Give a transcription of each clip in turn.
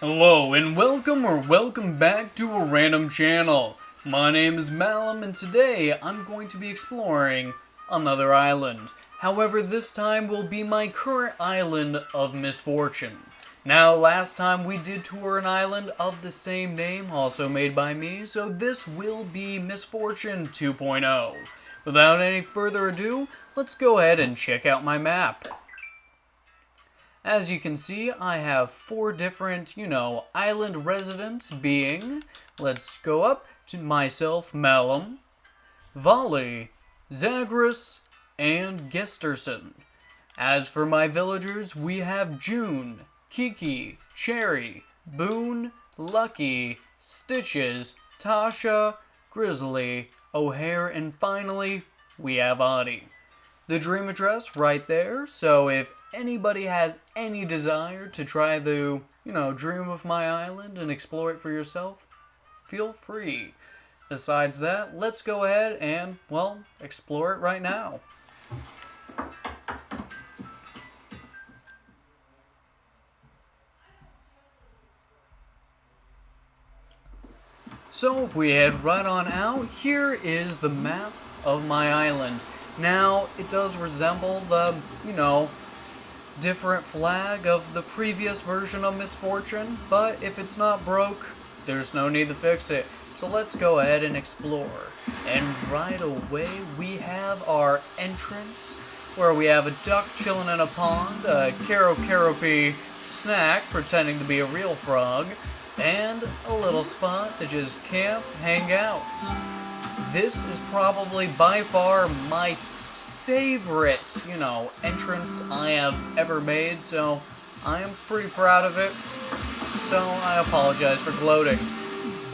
Hello and welcome back to a random channel. My name is Malum and today I'm going to be exploring another island. However, this time will be my current island of Misfortune. Now, last time we did tour an island of the same name, also made by me, so this will be Misfortune 2.0. Without any further ado, let's go ahead and check out my map. As you can see, I have 4 different, island residents being, let's go up to myself, Malum, Volley, Zagreus, and Gesterson. As for my villagers, we have June, Kiki, Cherry, Boone, Lucky, Stitches, Tasha, Grizzly, O'Hare, and finally, we have Audie. The dream address right there, so if anybody has any desire to try the, dream of my island and explore it for yourself, feel free. Besides that, let's go ahead and, explore it right now. So if we head right on out, here is the map of my island. Now, it does resemble the, different flag of the previous version of Misfortune, but if it's not broke, there's no need to fix it. So let's go ahead and explore. And right away, we have our entrance, where we have a duck chilling in a pond, a Carope snack pretending to be a real frog, and a little spot to just camp, hang out. This is probably by far my favorite, entrance I have ever made, so I am pretty proud of it. So I apologize for gloating.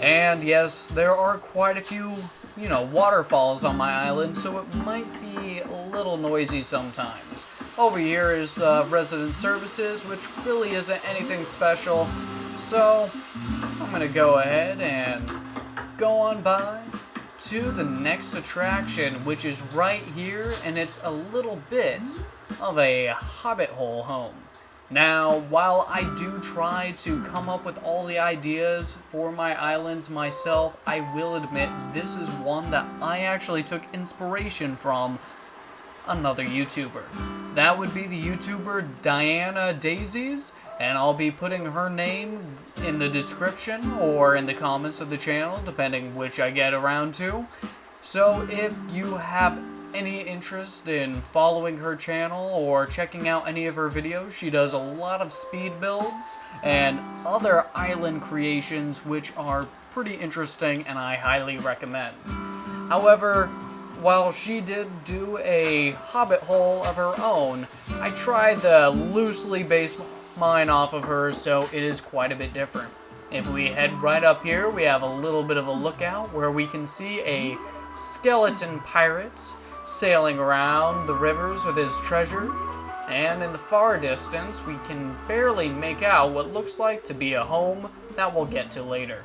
And yes, there are quite a few, waterfalls on my island, so it might be a little noisy sometimes. Over here is resident services, which really isn't anything special, so I'm gonna go ahead and go on by to the next attraction, which is right here, and it's a little bit of a Hobbit hole home. Now, while I do try to come up with all the ideas for my islands myself, I will admit this is one that I actually took inspiration from another YouTuber. That would be the YouTuber Diana Daisies, and I'll be putting her name in the description or in the comments of the channel, depending which I get around to. So if you have any interest in following her channel or checking out any of her videos, she does a lot of speed builds and other island creations which are pretty interesting and I highly recommend. However, while she did do a Hobbit hole of her own, I tried the loosely based mine off of her, so it is quite a bit different. If we head right up here, we have a little bit of a lookout where we can see a skeleton pirate sailing around the rivers with his treasure, and in the far distance we can barely make out what looks like to be a home that we'll get to later.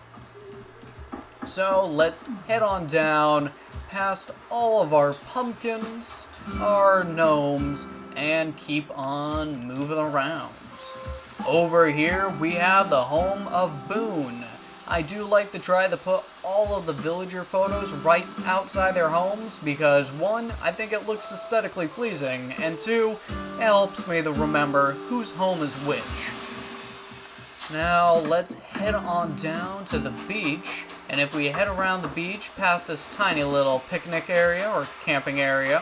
So let's head on down past all of our pumpkins, our gnomes, and keep on moving around. Over here, we have the home of Boone. I do like to try to put all of the villager photos right outside their homes because 1, I think it looks aesthetically pleasing, and 2, it helps me to remember whose home is which. Now, let's head on down to the beach, and if we head around the beach past this tiny little picnic area or camping area,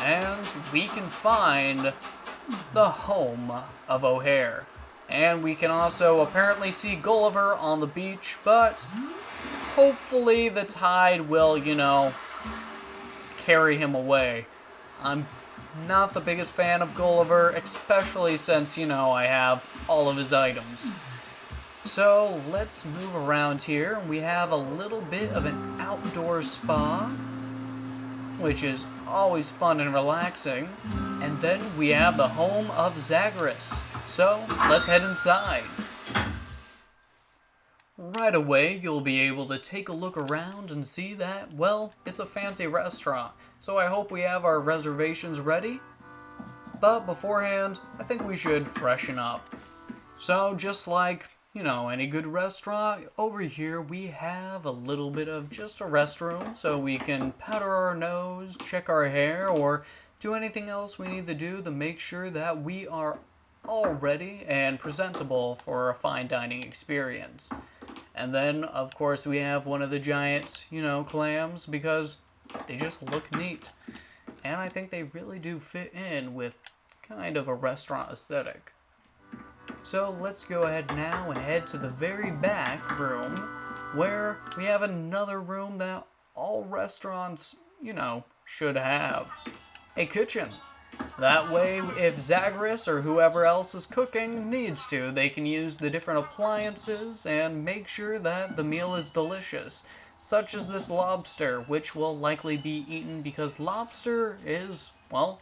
and we can find the home of O'Hare. And we can also apparently see Gulliver on the beach, but hopefully the tide will, carry him away. I'm not the biggest fan of Gulliver, especially since, I have all of his items. So let's move around here. We have a little bit of an outdoor spa, which is always fun and relaxing. And then we have the home of Zagreus. So let's head inside. Right away, you'll be able to take a look around and see that, it's a fancy restaurant. So I hope we have our reservations ready. But beforehand, I think we should freshen up. So just like, any good restaurant, over here we have a little bit of just a restroom so we can powder our nose, check our hair, or do anything else we need to do to make sure that we are all ready and presentable for a fine dining experience. And then, of course, we have one of the giant, clams because they just look neat. And I think they really do fit in with kind of a restaurant aesthetic. So let's go ahead now and head to the very back room where we have another room that all restaurants, should have. A kitchen. That way, if Zagreus or whoever else is cooking needs to, they can use the different appliances and make sure that the meal is delicious. Such as this lobster, which will likely be eaten because lobster is, well,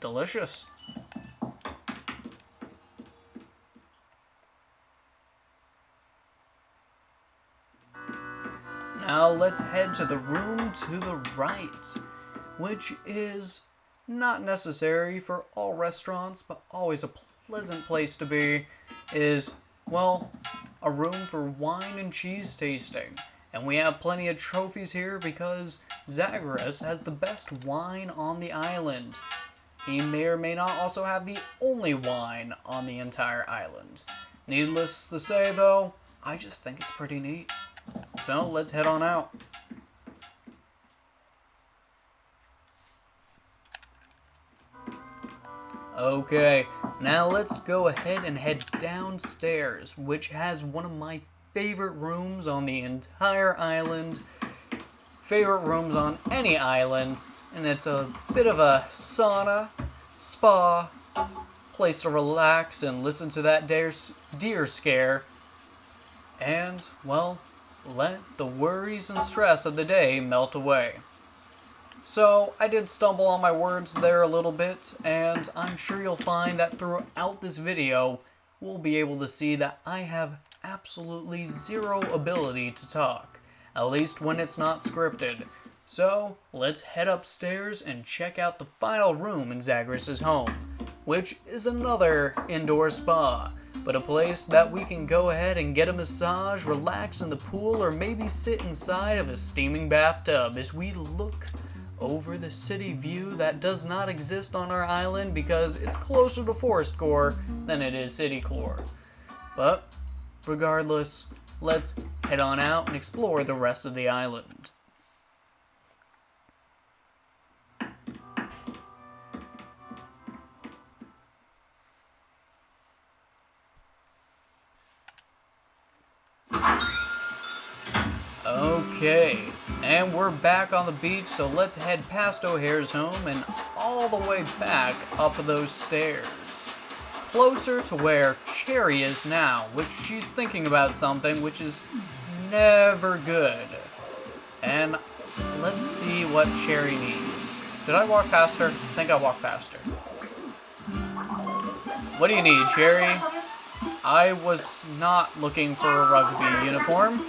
delicious. Now let's head to the room to the right, which is not necessary for all restaurants, but always a pleasant place to be, is, well, a room for wine and cheese tasting. And we have plenty of trophies here because Zagreus has the best wine on the island. He may or may not also have the only wine on the entire island. Needless to say, though, I just think it's pretty neat. So let's head on out. Okay, now let's go ahead and head downstairs, which has one of my favorite rooms on the entire island. Favorite rooms on any island, and it's a bit of a sauna, spa, place to relax and listen to that deer scare. And, well, let the worries and stress of the day melt away. So, I did stumble on my words there a little bit, and I'm sure you'll find that throughout this video, we'll be able to see that I have absolutely zero ability to talk, at least when it's not scripted. So, let's head upstairs and check out the final room in Zagreus' home, which is another indoor spa, but a place that we can go ahead and get a massage, relax in the pool, or maybe sit inside of a steaming bathtub as we look over the city view that does not exist on our island because it's closer to forest core than it is city core. But regardless, let's head on out and explore the rest of the island. Okay, and we're back on the beach, so let's head past O'Hare's home and all the way back up those stairs. Closer to where Cherry is now, which she's thinking about something, which is never good. And let's see what Cherry needs. Did I walk past her? I think I walked past her. What do you need, Cherry? I was not looking for a rugby uniform.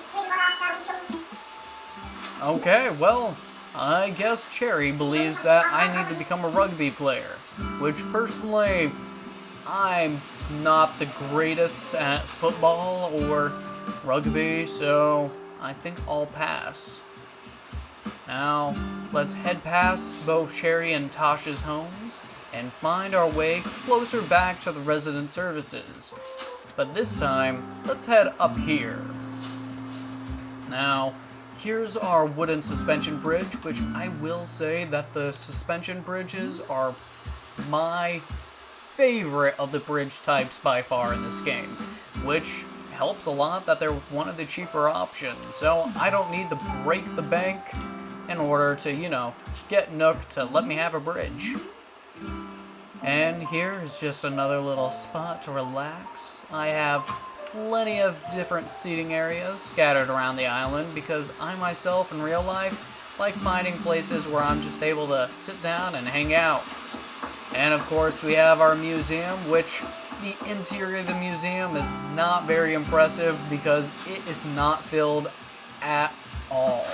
Okay, well, I guess Cherry believes that I need to become a rugby player, which personally, I'm not the greatest at football or rugby, so I think I'll pass. Now, let's head past both Cherry and Tasha's homes and find our way closer back to the resident services. But this time, let's head up here. Now, here's our wooden suspension bridge, which I will say that the suspension bridges are my favorite of the bridge types by far in this game, which helps a lot that they're one of the cheaper options, so I don't need to break the bank in order to, get Nook to let me have a bridge. And here is just another little spot to relax. I have plenty of different seating areas scattered around the island because I myself in real life like finding places where I'm just able to sit down and hang out. And of course we have our museum, which the interior of the museum is not very impressive because it is not filled at all.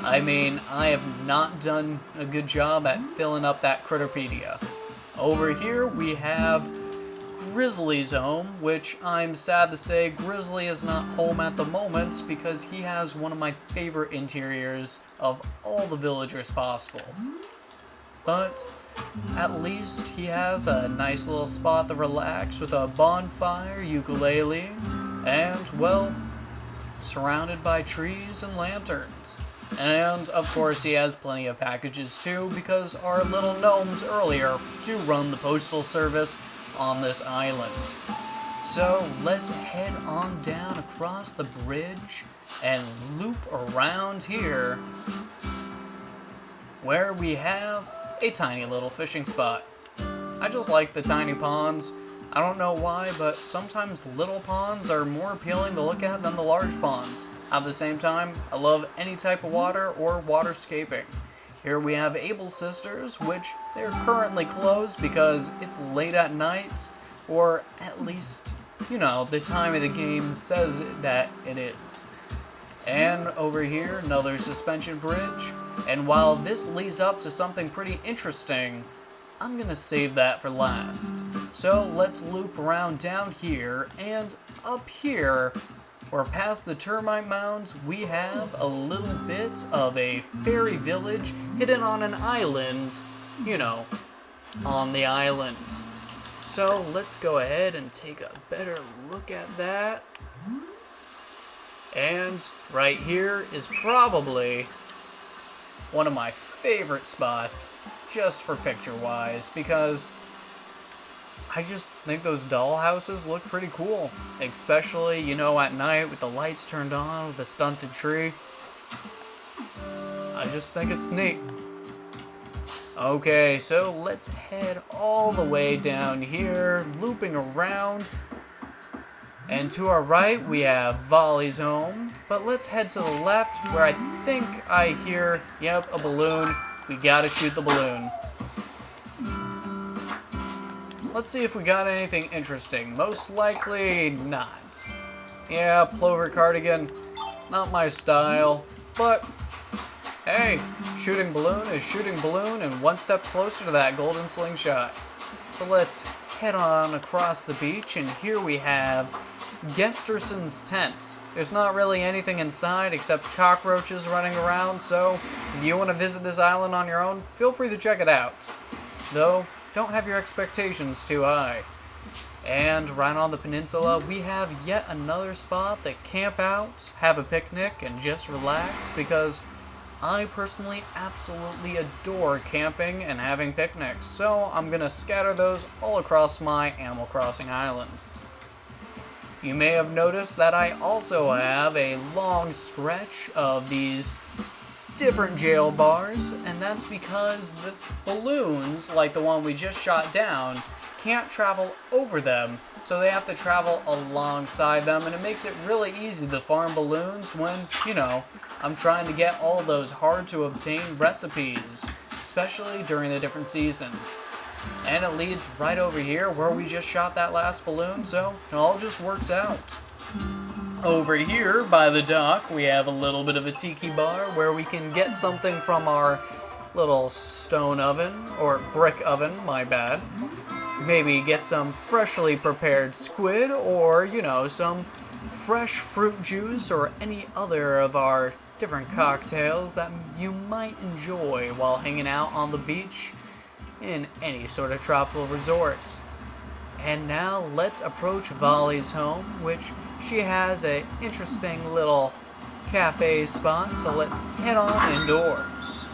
I mean, I have not done a good job at filling up that Critterpedia. Over here we have Grizzly Zone, which I'm sad to say Grizzly is not home at the moment because he has one of my favorite interiors of all the villagers possible. But at least he has a nice little spot to relax with a bonfire, ukulele, and, well, surrounded by trees and lanterns. And, of course, he has plenty of packages too, because our little gnomes earlier do run the postal service on this island. So, let's head on down across the bridge and loop around here, where we have a tiny little fishing spot. I just like the tiny ponds. I don't know why, but sometimes little ponds are more appealing to look at than the large ponds. At the same time, I love any type of water or waterscaping. Here we have Abel's Sisters, which they're currently closed because it's late at night, or at least, you know, the time of the game says that it is. And over here, another suspension bridge. And while this leads up to something pretty interesting, I'm gonna save that for last. So let's loop around down here, and up here, or past the termite mounds, we have a little bit of a fairy village hidden on an island, you know, on the island. So let's go ahead and take a better look at that. And right here is probably one of my favorite spots, just for picture-wise, because I just think those doll houses look pretty cool, especially, you know, at night with the lights turned on with a stunted tree. I just think it's neat. Okay, so let's head all the way down here, looping around. And to our right, we have Volley's home. But let's head to the left, where I think I hear, yep, a balloon. We gotta shoot the balloon. Let's see if we got anything interesting. Most likely not. Yeah, plover cardigan, not my style. But, hey, shooting balloon is shooting balloon and one step closer to that golden slingshot. So let's head on across the beach, and here we have Gesterson's tent. There's not really anything inside except cockroaches running around, so if you want to visit this island on your own, feel free to check it out. Though, don't have your expectations too high. And right on the peninsula, we have yet another spot to camp out, have a picnic, and just relax, because I personally absolutely adore camping and having picnics, so I'm gonna scatter those all across my Animal Crossing island. You may have noticed that I also have a long stretch of these different jail bars, and that's because the balloons, like the one we just shot down, can't travel over them, so they have to travel alongside them, and it makes it really easy to farm balloons when, you know, I'm trying to get all those hard to obtain recipes, especially during the different seasons. And it leads right over here where we just shot that last balloon, so it all just works out. Over here by the dock, we have a little bit of a tiki bar where we can get something from our little stone oven, or brick oven, my bad. Maybe get some freshly prepared squid, or, you know, some fresh fruit juice, or any other of our different cocktails that you might enjoy while hanging out on the beach in any sort of tropical resort. And now let's approach Volley's home, which she has a interesting little cafe spot, so let's head on indoors.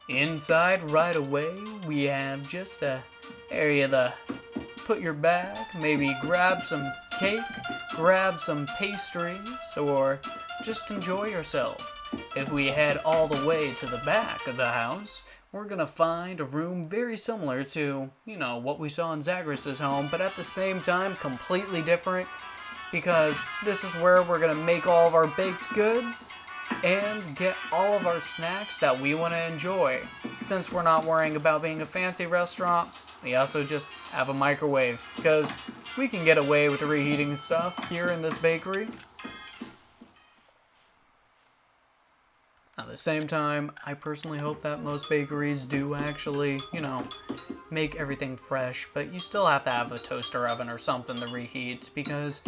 Inside right away, we have just a area to put your bag, maybe grab some cake, grab some pastries, or just enjoy yourself. If we head all the way to the back of the house, we're gonna find a room very similar to, you know, what we saw in Zagreus' home, but at the same time completely different, because this is where we're gonna make all of our baked goods and get all of our snacks that we want to enjoy. Since we're not worrying about being a fancy restaurant, we also just have a microwave, because we can get away with reheating stuff here in this bakery. At the same time, I personally hope that most bakeries do actually, make everything fresh, but you still have to have a toaster oven or something to reheat because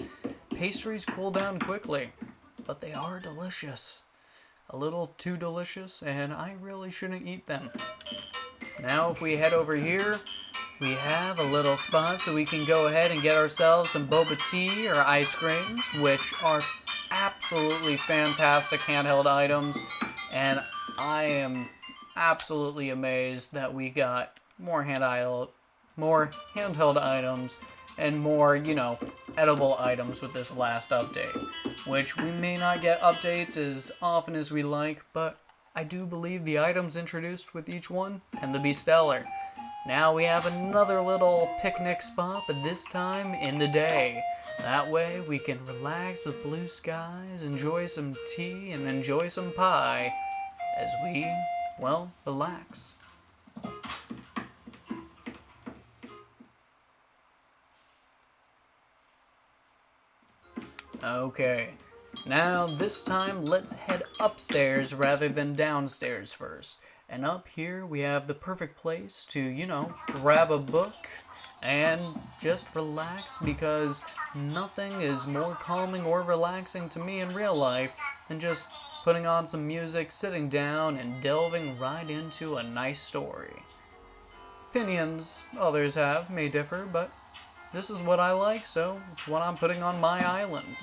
pastries cool down quickly, but they are delicious. A little too delicious, and I really shouldn't eat them. Now if we head over here, we have a little spot so we can go ahead and get ourselves some boba tea or ice creams, which are absolutely fantastic handheld items, and I am absolutely amazed that we got more handheld items and more, edible items with this last update, which we may not get updates as often as we like, but I do believe the items introduced with each one tend to be stellar. Now we have another little picnic spot, but this time in the day. That way we can relax with blue skies, enjoy some tea, and enjoy some pie as we, relax. Okay, now this time let's head upstairs rather than downstairs first. And up here we have the perfect place to, grab a book and just relax, because nothing is more calming or relaxing to me in real life than just putting on some music, sitting down, and delving right into a nice story. Opinions others have may differ, but this is what I like, so it's what I'm putting on my island.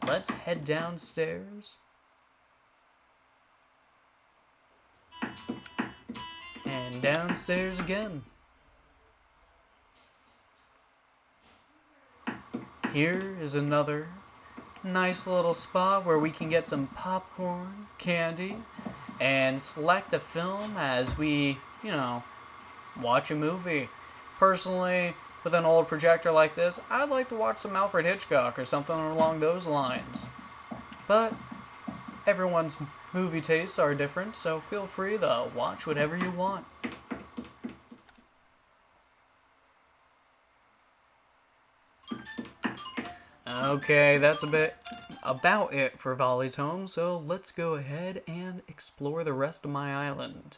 Let's head downstairs. And downstairs again. Here is another nice little spot where we can get some popcorn, candy, and select a film as we, watch a movie. Personally, with an old projector like this, I'd like to watch some Alfred Hitchcock or something along those lines. But everyone's movie tastes are different, so feel free to watch whatever you want. Okay, that's a bit about it for Volley's home, so let's go ahead and explore the rest of my island.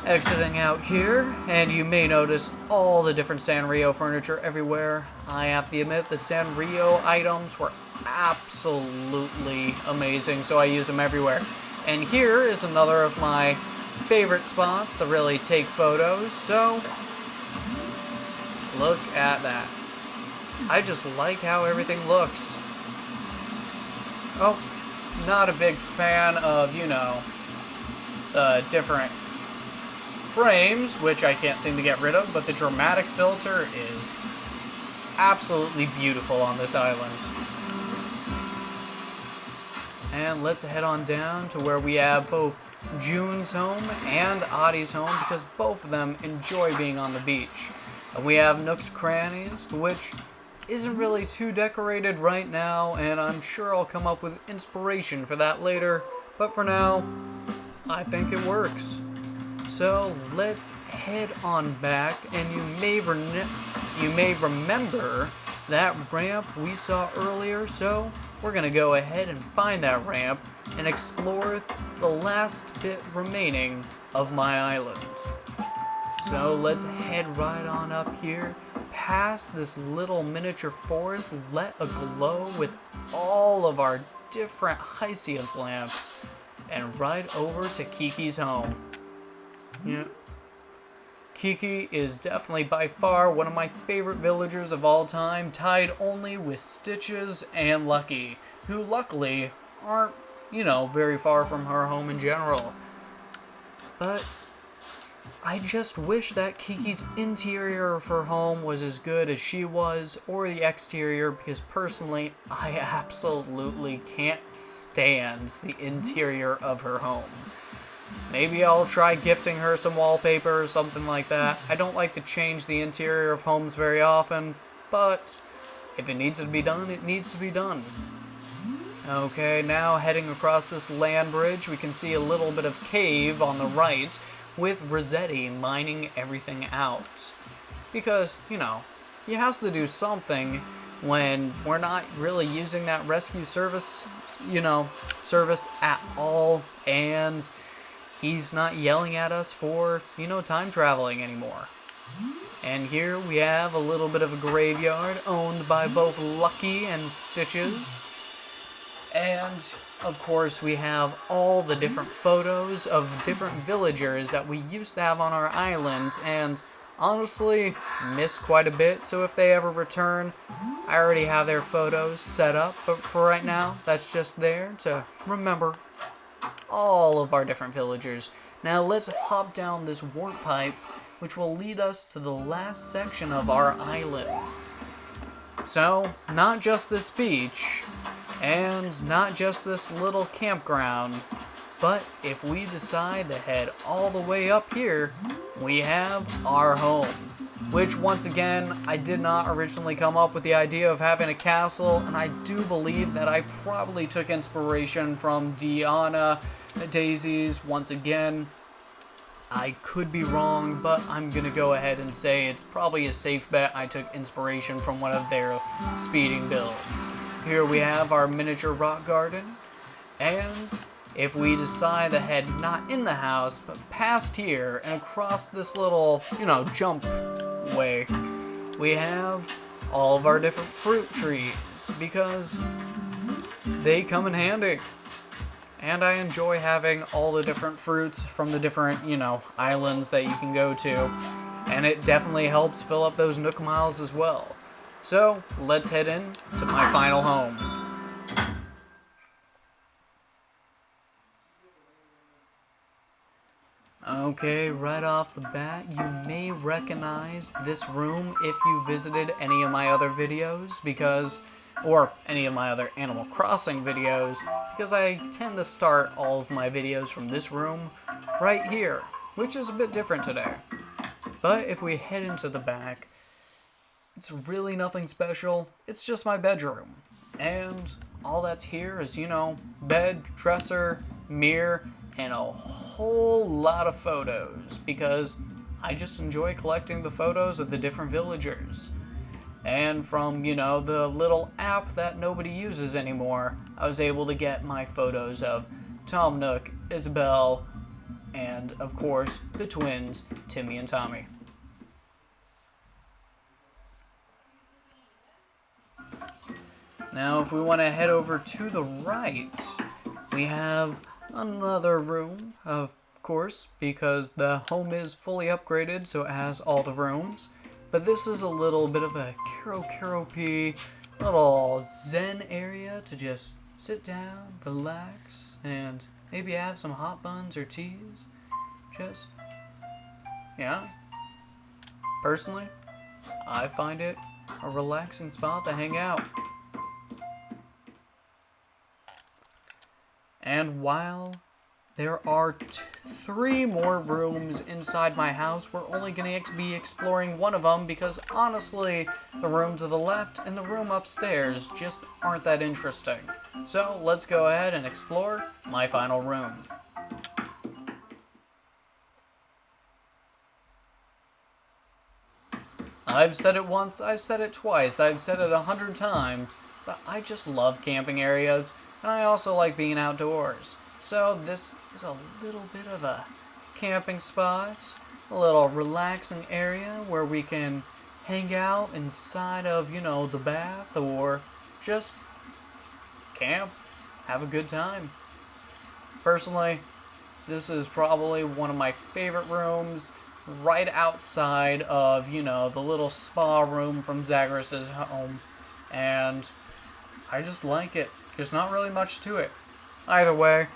Exiting out here, and you may notice all the different Sanrio furniture everywhere. I have to admit, the Sanrio items were absolutely amazing, so I use them everywhere. And here is another of my favorite spots to really take photos, so look at that. I just like how everything looks. Oh, not a big fan of, different frames, which I can't seem to get rid of, but the dramatic filter is absolutely beautiful on this island. And let's head on down to where we have both June's home and Audie's home, because both of them enjoy being on the beach. And we have Nook's Crannies, which isn't really too decorated right now, and I'm sure I'll come up with inspiration for that later, but for now, I think it works. So let's head on back, and you may remember that ramp we saw earlier, so we're gonna go ahead and find that ramp and explore the last bit remaining of my island. So let's head right on up here, past this little miniature forest, let aglow with all of our different hyacinth lamps, and right over to Kiki's home. Yeah. Kiki is definitely by far one of my favorite villagers of all time, tied only with Stitches and Lucky, who luckily aren't, very far from her home in general. But I just wish that Kiki's interior of her home was as good as she was, or the exterior, because personally, I absolutely can't stand the interior of her home. Maybe I'll try gifting her some wallpaper or something like that. I don't like to change the interior of homes very often, but if it needs to be done, it needs to be done. Okay, now heading across this land bridge, we can see a little bit of cave on the right, with Rossetti mining everything out. Because, he has to do something when we're not really using that rescue service service at all, and he's not yelling at us for, time traveling anymore. And here we have a little bit of a graveyard owned by both Lucky and Stitches. And, of course, we have all the different photos of different villagers that we used to have on our island, and honestly, miss quite a bit, so if they ever return, I already have their photos set up, but for right now, that's just there to remember all of our different villagers. Now let's hop down this warp pipe, which will lead us to the last section of our island. So, not just this beach, and not just this little campground, but if we decide to head all the way up here, we have our home. Which, once again, I did not originally come up with the idea of having a castle, and I do believe that I probably took inspiration from Deanna Daisy's once again. I could be wrong, but I'm going to go ahead and say it's probably a safe bet I took inspiration from one of their speeding builds. Here we have our miniature rock garden, and if we decide to head not in the house, but past here and across this little, jump way, we have all of our different fruit trees, because they come in handy. And I enjoy having all the different fruits from the different, islands that you can go to. And it definitely helps fill up those Nook miles as well. So, let's head in to my final home. Okay, right off the bat, you may recognize this room if you visited any of my other videos, or any of my other Animal Crossing videos, because I tend to start all of my videos from this room right here, which is a bit different today. But if we head into the back, it's really nothing special, it's just my bedroom. And all that's here is, bed, dresser, mirror, and a whole lot of photos, because I just enjoy collecting the photos of the different villagers. And from, the little app that nobody uses anymore, I was able to get my photos of Tom Nook, Isabelle, and, of course, the twins, Timmy and Tommy. Now, if we want to head over to the right, we have another room, of course, because the home is fully upgraded, so it has all the rooms. But this is a little bit of a karaoke, little zen area to just sit down, relax, and maybe have some hot buns or teas. Personally, I find it a relaxing spot to hang out. And while there are 3 more rooms inside my house, we're only going to be exploring one of them because, honestly, the room to the left and the room upstairs just aren't that interesting. So, let's go ahead and explore my final room. I've said it once, I've said it twice, I've said it 100 times, but I just love camping areas, and I also like being outdoors. So this is a little bit of a camping spot, a little relaxing area where we can hang out inside of, the bath, or just camp, have a good time. Personally, this is probably one of my favorite rooms, right outside of, the little spa room from Zagreus's home, and I just like it. There's not really much to it. Either way,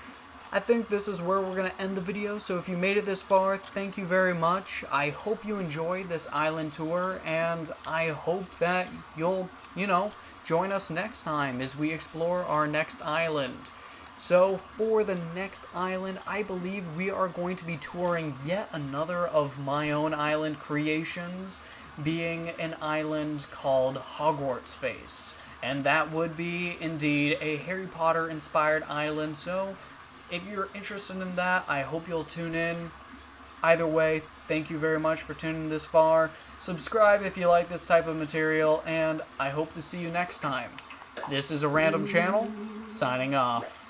I think this is where we're going to end the video, so if you made it this far, thank you very much. I hope you enjoyed this island tour, and I hope that you'll, join us next time as we explore our next island. So, for the next island, I believe we are going to be touring yet another of my own island creations, being an island called Hogwarts Face. And that would be, indeed, a Harry Potter-inspired island, so if you're interested in that, I hope you'll tune in. Either way, thank you very much for tuning this far. Subscribe if you like this type of material, and I hope to see you next time. This is a random channel, signing off.